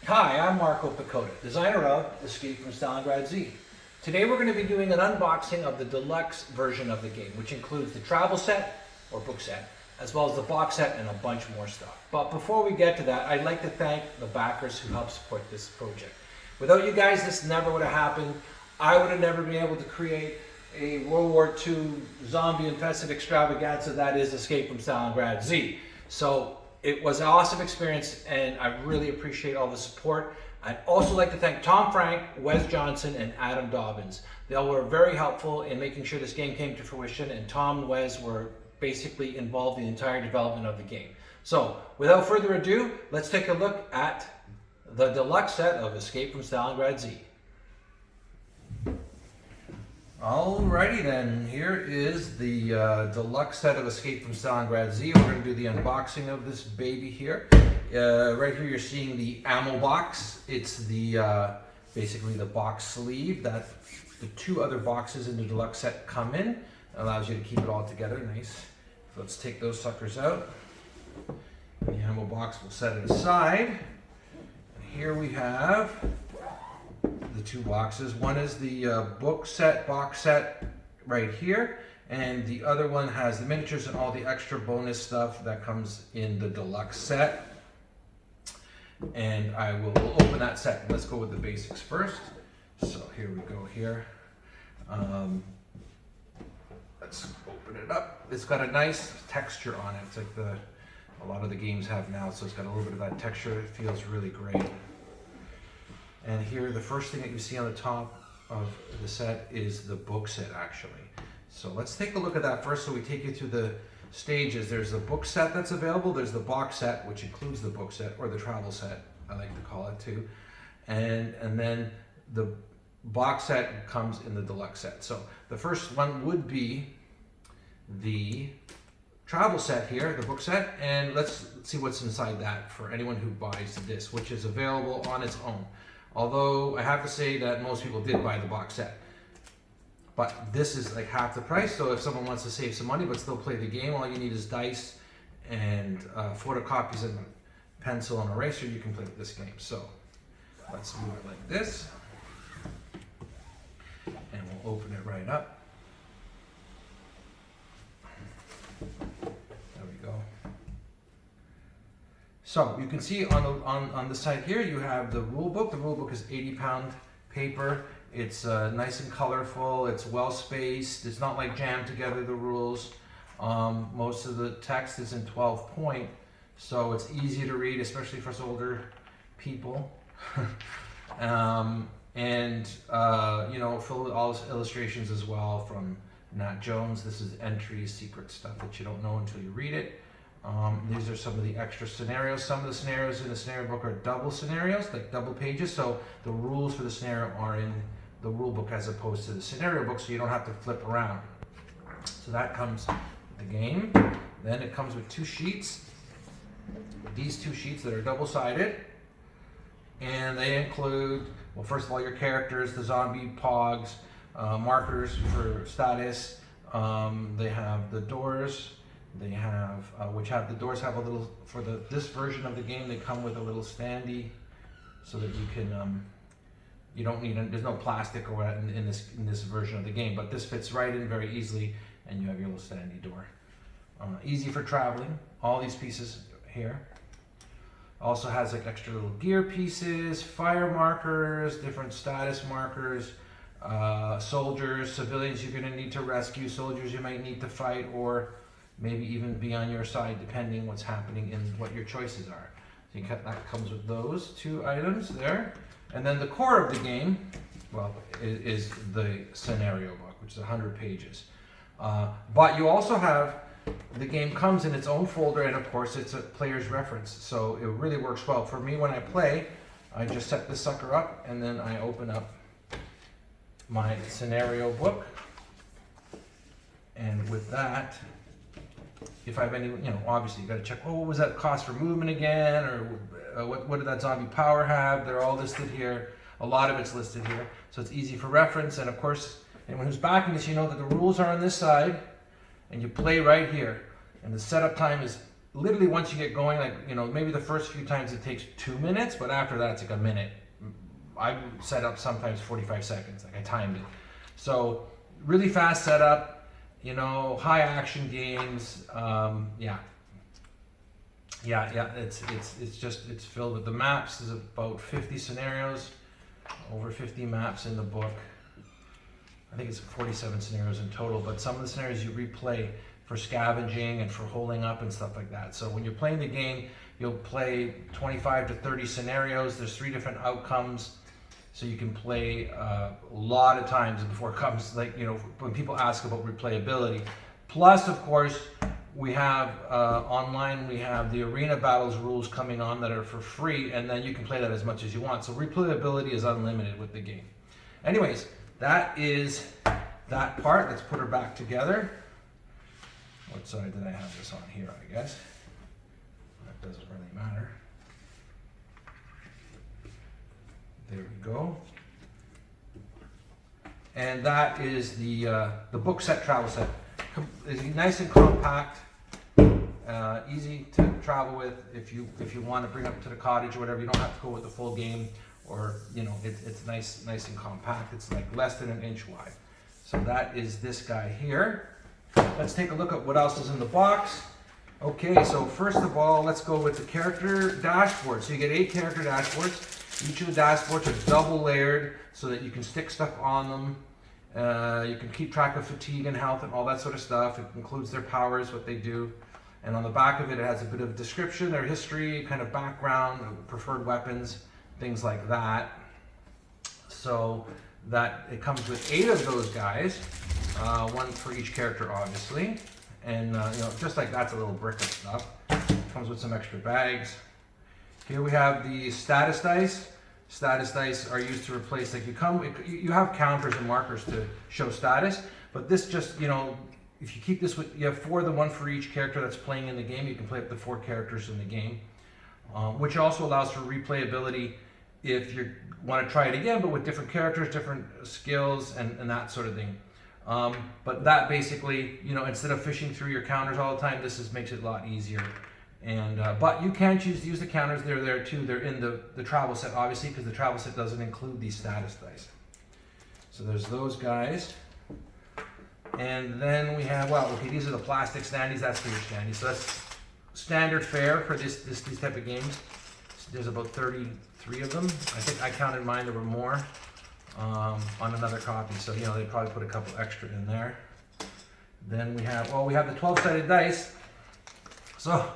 Hi, I'm Marco Picota, designer of Escape from Stalingrad Z. Today we're going to be doing an unboxing of the deluxe version of the game, which includes the travel set, or book set, as well as the box set and a bunch more stuff. But before we get to that, I'd like to thank the backers who helped support this project. Without you guys, this never would have happened. I would have never been able to create a World War II zombie-infested extravaganza that is Escape from Stalingrad Z. So it was an awesome experience, and I really appreciate all the support. I'd also like to thank Tom Frank, Wes Johnson, and Adam Dobbins. They all were very helpful in making sure this game came to fruition, and Tom and Wes were basically involved in the entire development of the game. So, without further ado, let's take a look at the deluxe set of Escape from Stalingrad Z. Alrighty then, here is the deluxe set of Escape from Stalingrad Z. We're going to do the unboxing of this baby here. Right here you're seeing the ammo box. It's the basically the box sleeve that the two other boxes in the deluxe set come in. It allows you to keep it all together, nice. So let's take those suckers out. The ammo box, we'll set it aside. Here we have the two boxes. One is the box set right here, and the other one has the miniatures and all the extra bonus stuff that comes in the deluxe set. And I will open that set. Let's go with the basics first. So here we go here. Let's open it up. It's got a nice texture on it. It's like a lot of the games have now, so it's got a little bit of that texture. It feels really great. And here, the first thing that you see on the top of the set is the book set, actually. So let's take a look at that first. So we take you through the stages. There's the book set that's available. There's the box set, which includes the book set, or the travel set, I like to call it too. And then the box set comes in the deluxe set. So the first one would be the travel set here, the book set, and let's see what's inside that for anyone who buys this, which is available on its own. Although I have to say that most people did buy the box set. But this is like half the price, so if someone wants to save some money but still play the game, all you need is dice and photocopies and a pencil and eraser, you can play this game. So let's move it like this. And we'll open it right up. There we go. So you can see on the side here you have the rule book. The rule book is 80-pound paper. It's nice and colorful. It's well spaced. It's not like jammed together, the rules. Most of the text is in 12 point, so it's easy to read, especially for us older people. You know, full of all illustrations as well from Nat Jones. This is entries, secret stuff that you don't know until you read it. These are some of the extra scenarios. Some of the scenarios in the scenario book are double scenarios, like double pages. So the rules for the scenario are in the rule book as opposed to the scenario book, so you don't have to flip around. So that comes with the game. Then it comes with two sheets. These two sheets that are double-sided. And they include, well, first of all, your characters, the zombie pogs, markers for status. They have the doors. They have, the doors have a little, for this version of the game, they come with a little standee so that you can, you don't need, there's no plastic or in this version of the game, but this fits right in very easily, and you have your little standee door. Easy for traveling, all these pieces here. Also has like extra little gear pieces, fire markers, different status markers, soldiers, civilians you're gonna need to rescue, soldiers you might need to fight, or maybe even be on your side depending what's happening and what your choices are. So that comes with those two items there. And then the core of the game, well, is the scenario book, which is 100 pages. But you also have, the game comes in its own folder, and of course it's a player's reference. So it really works well. For me, when I play, I just set this sucker up and then I open up my scenario book. And with that, if I have any, you know, obviously you got to check, oh, what was that cost for movement again, or what did that zombie power have? They're all listed here. A lot of it's listed here, so it's easy for reference. And of course, anyone who's backing this, you know that the rules are on this side, and you play right here. And the setup time is literally once you get going, like, you know, maybe the first few times it takes 2 minutes, but after that it's like a minute. I set up sometimes 45 seconds, like I timed it. So really fast setup, you know, high action games. Yeah, it's filled with the maps. There's about 50 scenarios, over 50 maps in the book. I think it's 47 scenarios in total, but some of the scenarios you replay for scavenging and for holding up and stuff like that. So when you're playing the game, you'll play 25 to 30 scenarios. There's 3 different outcomes. So you can play a lot of times before it comes, like, you know, when people ask about replayability. Plus, of course, we have online, we have the arena battles rules coming on that are for free, and then you can play that as much as you want. So replayability is unlimited with the game. Anyways, that is that part. Let's put her back together. What side did I have this on here, I guess? That doesn't really matter. There we go. And that is the book set, travel set. It's nice and compact, easy to travel with. If you want to bring up to the cottage or whatever, you don't have to go with the full game, or, you know, it's nice and compact. It's like less than 1 inch wide. So that is this guy here. Let's take a look at what else is in the box. Okay, so first of all, let's go with the character dashboard. So you get 8 character dashboards. Each of the dashboards are double layered so that you can stick stuff on them. You can keep track of fatigue and health and all that sort of stuff. It includes their powers, what they do. And on the back of it, it has a bit of description, their history, kind of background, preferred weapons, things like that. So that it comes with 8 of those guys, 1 for each character, obviously. And you know, just like that's a little brick of stuff. Comes with some extra bags. Here we have the status dice. Status dice are used to replace, like, you have counters and markers to show status, but this just, you know, if you keep this with, you have 4 of them, 1 for each character that's playing in the game. You can play up to 4 characters in the game, which also allows for replayability if you want to try it again, but with different characters, different skills, and that sort of thing. But that basically, you know, instead of fishing through your counters all the time, this makes it a lot easier. And but you can choose to use the counters. They're there too. They're in the travel set, obviously, because the travel set doesn't include these status dice. So there's those guys. And then we have, well, okay, these are the plastic standees. That's for your standees. So that's standard fare for these type of games. There's about 33 of them. I think I counted mine. There were more on another copy. So, you know, they probably put a couple extra in there. Then we have the 12-sided dice. So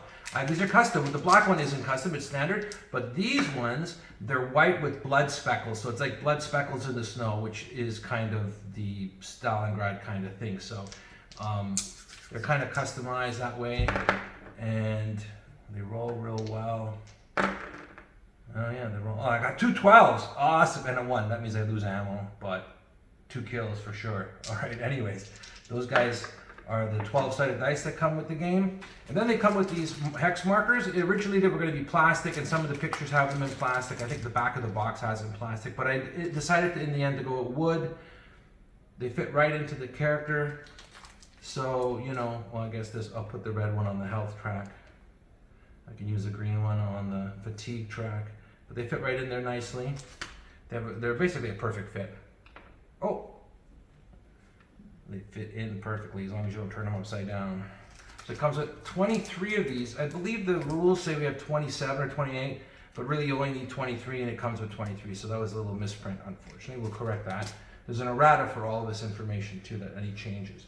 these are custom. The black one isn't custom, it's standard. But these ones, they're white with blood speckles. So it's like blood speckles in the snow, which is kind of the Stalingrad kind of thing. So they're kind of customized that way. And they roll real well. Oh yeah, they roll. Oh, I got 2 12s. Awesome. And a 1. That means I lose ammo, but 2 kills for sure. All right, anyways. Those guys are the 12-sided dice that come with the game. And then they come with these hex markers. Originally they were going to be plastic, and some of the pictures have them in plastic. I think the back of the box has it in plastic, but I decided in the end to go with wood. They fit right into the character. So, you know, well, I guess I'll put the red one on the health track. I can use the green one on the fatigue track. But they fit right in there nicely. They're basically a perfect fit. Oh! They fit in perfectly as long as you don't turn them upside down. So it comes with 23 of these. I believe the rules say we have 27 or 28, but really you only need 23, and it comes with 23. So that was a little misprint, unfortunately. We'll correct that. There's an errata for all of this information too, that any changes.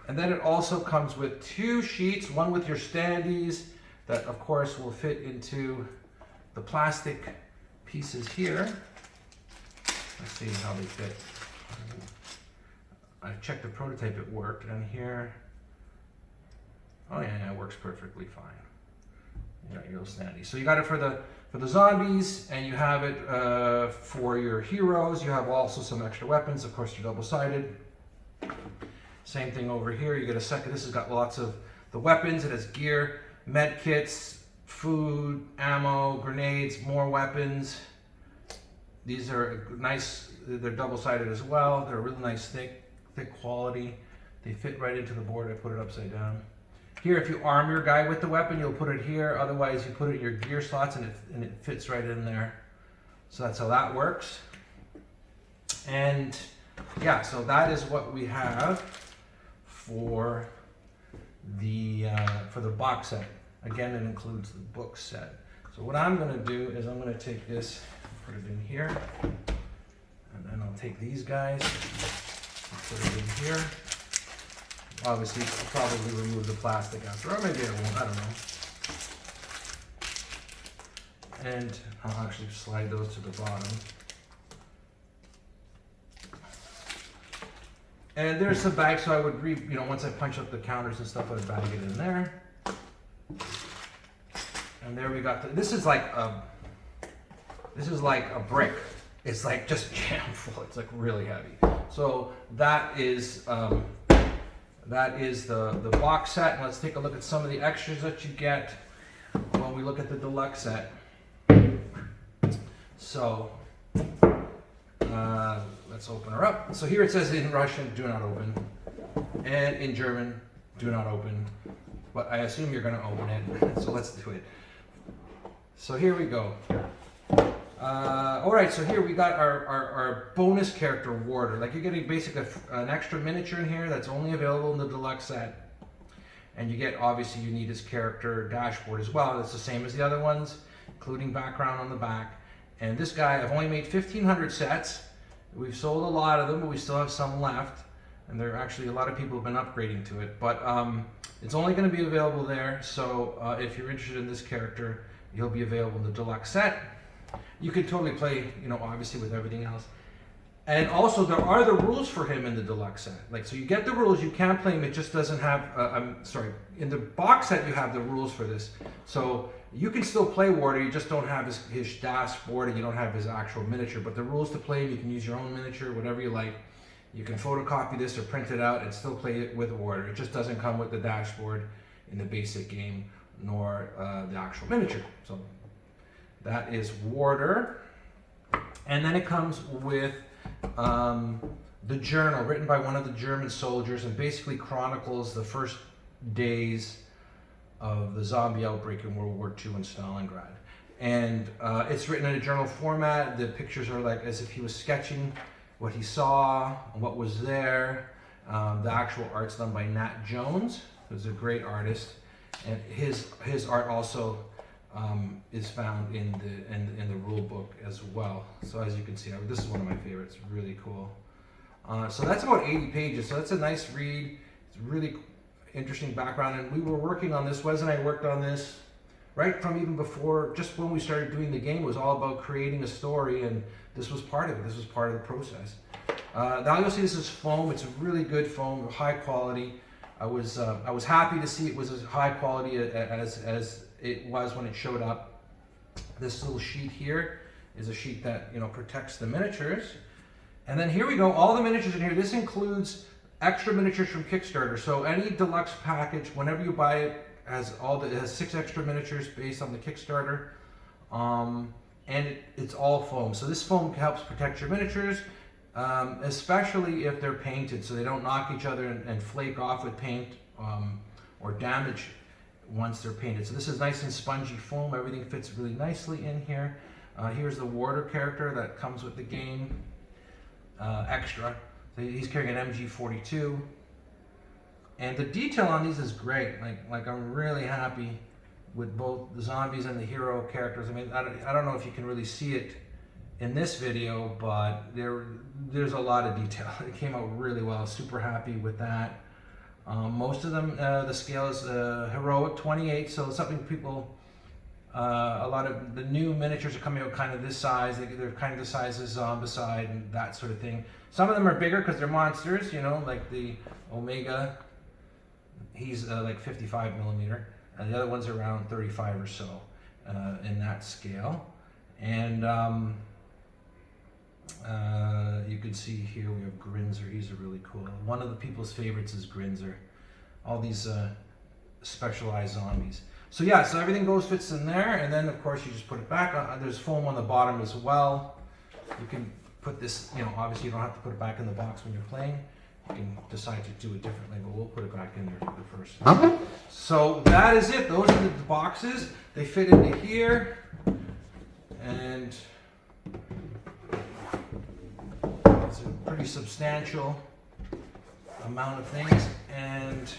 And then it also comes with 2 sheets, one with your standees that of course will fit into the plastic pieces here. Let's see how they fit. I checked the prototype, it worked, and here, oh yeah, it works perfectly fine. You got your little standee. So you got it for the zombies, and you have it for your heroes. You have also some extra weapons. Of course, they're double-sided. Same thing over here. You get a second. This has got lots of the weapons. It has gear, med kits, food, ammo, grenades, more weapons. These are nice. They're double-sided as well. They're really nice, thick quality. They fit right into the board. I put it upside down. Here, if you arm your guy with the weapon, you'll put it here. Otherwise, you put it in your gear slots and it fits right in there. So that's how that works. And yeah, so that is what we have for the box set. Again, it includes the book set. So what I'm going to do is I'm going to take this, put it in here, and then I'll take these guys and put it in here. Obviously, I'll probably remove the plastic after, or maybe I won't, I don't know. And I'll actually slide those to the bottom. And there's some bags, so I would once I punch up the counters and stuff, I'd bag it in there. And there we got this is like a brick. It's like just jam full. It's like really heavy. So that is the box set. And let's take a look at some of the extras that you get when we look at the deluxe set. So let's open her up. So here it says in Russian, do not open, and in German, do not open. But I assume you're going to open it, so let's do it. So here we go. All right, so here we got our bonus character, Warder. Like you're getting basically an extra miniature in here that's only available in the deluxe set. And you get, obviously, you need his character dashboard as well. It's the same as the other ones, including background on the back. And this guy, I've only made 1,500 sets. We've sold a lot of them, but we still have some left. And there are actually a lot of people have been upgrading to it. But it's only going to be available there. So if you're interested in this character, he'll be available in the deluxe set. You can totally play, obviously with everything else. And also there are the rules for him in the deluxe set. Like, so you get the rules, you can play him, it just doesn't have, in the box set you have the rules for this. So you can still play Warder, you just don't have his dashboard and you don't have his actual miniature. But the rules to play him, you can use your own miniature, whatever you like. You can photocopy this or print it out and still play it with Warder. It just doesn't come with the dashboard in the basic game, nor the actual miniature. So that is Warder. And then it comes with the journal written by one of the German soldiers and basically chronicles the first days of the zombie outbreak in World War II in Stalingrad. And it's written in a journal format. The pictures are like as if he was sketching what he saw and what was there. The actual art's done by Nat Jones, who's a great artist. And his art also is found in the rule book as well. So as you can see, this is one of my favorites. Really cool. So that's about 80 pages. So that's a nice read. It's really interesting background. And we were working on this. Wes and I worked on this right from even before, just when we started doing the game. It was all about creating a story, and this was part of it. This was part of the process. Now you'll see this is foam. It's a really good foam, high quality. I was happy to see it was as high quality as it was when it showed up. This little sheet here is a sheet that protects the miniatures. And then here we go, all the miniatures in here. This includes extra miniatures from Kickstarter. So any deluxe package, whenever you buy it, it has 6 extra miniatures based on the Kickstarter. And it's all foam. So this foam helps protect your miniatures, especially if they're painted, so they don't knock each other and flake off with paint or damage once they're painted. So this is nice and spongy foam. Everything fits really nicely in here. Here's the Warder character that comes with the game extra. So he's carrying an MG42. And the detail on these is great. Like I'm really happy with both the zombies and the hero characters. I mean, I don't know if you can really see it in this video, but there's a lot of detail. It came out really well. Super happy with that. Most of them, the scale is heroic 28, so something people, a lot of the new miniatures are coming out kind of this size. They're kind of the size of Zombicide and that sort of thing. Some of them are bigger because they're monsters, like the Omega. He's like 55 millimeter, and the other ones are around 35 or so in that scale. And you can see here we have Grinzer. He's a really cool. One of the people's favorites is Grinzer. All these specialized zombies. So yeah, so everything fits in there, and then of course you just put it back. There's foam on the bottom as well. You can put this, obviously you don't have to put it back in the box when you're playing. You can decide to do it differently, but we'll put it back in there first. So that is it. Those are the boxes. They fit into here, and it's a pretty substantial amount of things. And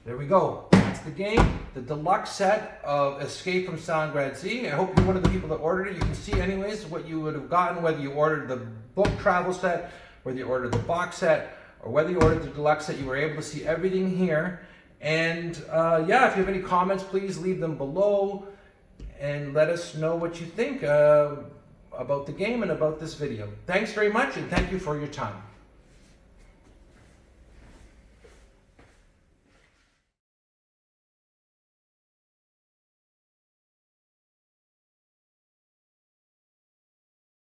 there we go. That's the game, the deluxe set of Escape from Stalingrad Z. I hope you're one of the people that ordered it. You can see anyways what you would have gotten, whether you ordered the book travel set, whether you ordered the box set, or whether you ordered the deluxe set. You were able to see everything here. And yeah, if you have any comments, please leave them below and let us know what you think about the game and about this video. Thanks very much, and thank you for your time.